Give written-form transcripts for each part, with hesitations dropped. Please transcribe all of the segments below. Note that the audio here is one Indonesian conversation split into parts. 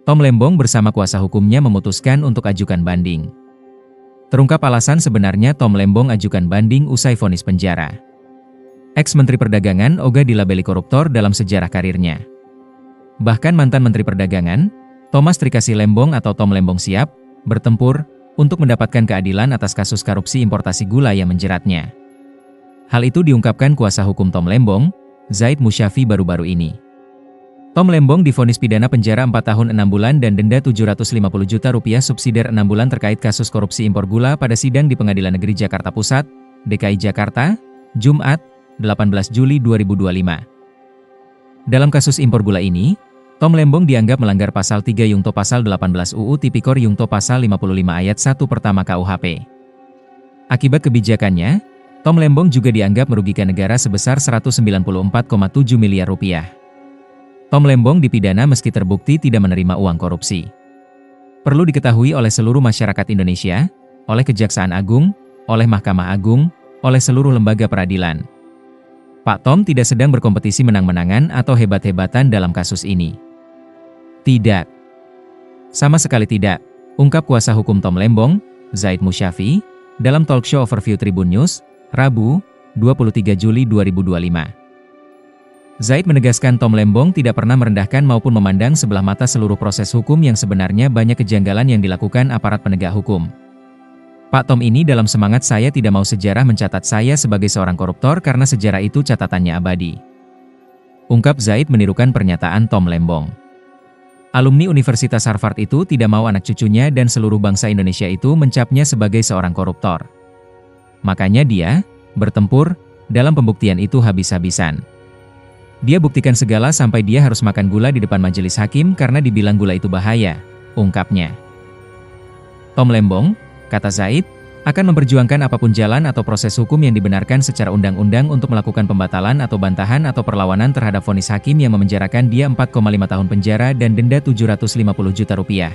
Tom Lembong bersama kuasa hukumnya memutuskan untuk ajukan banding. Terungkap alasan sebenarnya Tom Lembong ajukan banding usai vonis penjara. Ex-Menteri Perdagangan ogah dilabeli koruptor dalam sejarah karirnya. Bahkan mantan Menteri Perdagangan, Thomas Trikasih Lembong atau Tom Lembong siap bertempur untuk mendapatkan keadilan atas kasus korupsi importasi gula yang menjeratnya. Hal itu diungkapkan kuasa hukum Tom Lembong, Zaid Musyafi baru-baru ini. Tom Lembong divonis pidana penjara 4 tahun 6 bulan dan denda 750 juta rupiah subsidiar 6 bulan terkait kasus korupsi impor gula pada sidang di Pengadilan Negeri Jakarta Pusat, DKI Jakarta, Jumat, 18 Juli 2025. Dalam kasus impor gula ini, Tom Lembong dianggap melanggar pasal 3 Yungto pasal 18 UU Tipikor Yungto pasal 55 ayat 1 pertama KUHP. Akibat kebijakannya, Tom Lembong juga dianggap merugikan negara sebesar 194,7 miliar rupiah. Tom Lembong dipidana meski terbukti tidak menerima uang korupsi. Perlu diketahui oleh seluruh masyarakat Indonesia, oleh Kejaksaan Agung, oleh Mahkamah Agung, oleh seluruh lembaga peradilan. Pak Tom tidak sedang berkompetisi menang-menangan atau hebat-hebatan dalam kasus ini. Tidak. Sama sekali tidak, ungkap kuasa hukum Tom Lembong, Zaid Musyafi, dalam talkshow Overview Tribun News, Rabu, 23 Juli 2025. Zaid menegaskan Tom Lembong tidak pernah merendahkan maupun memandang sebelah mata seluruh proses hukum yang sebenarnya banyak kejanggalan yang dilakukan aparat penegak hukum. Pak Tom ini dalam semangat saya tidak mau sejarah mencatat saya sebagai seorang koruptor karena sejarah itu catatannya abadi. Ungkap Zaid menirukan pernyataan Tom Lembong. Alumni Universitas Harvard itu tidak mau anak cucunya dan seluruh bangsa Indonesia itu mencapnya sebagai seorang koruptor. Makanya dia bertempur dalam pembuktian itu habis-habisan. Dia buktikan segala sampai dia harus makan gula di depan majelis hakim karena dibilang gula itu bahaya, ungkapnya. Tom Lembong, kata Zaid, akan memperjuangkan apapun jalan atau proses hukum yang dibenarkan secara undang-undang untuk melakukan pembatalan atau bantahan atau perlawanan terhadap vonis hakim yang memenjarakan dia 4,5 tahun penjara dan denda 750 juta rupiah.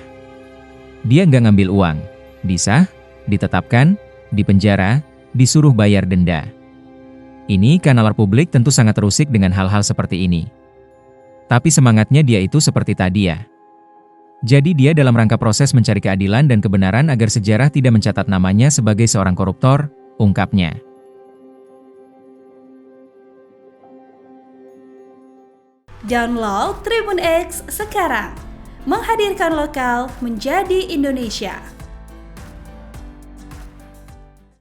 Dia nggak ngambil uang, disah, ditetapkan, dipenjara, disuruh bayar denda. Ini kanalar publik tentu sangat terusik dengan hal-hal seperti ini. Tapi semangatnya dia itu seperti tadi ya. Jadi dia dalam rangka proses mencari keadilan dan kebenaran agar sejarah tidak mencatat namanya sebagai seorang koruptor, ungkapnya. Download Tribun X sekarang, menghadirkan lokal menjadi Indonesia.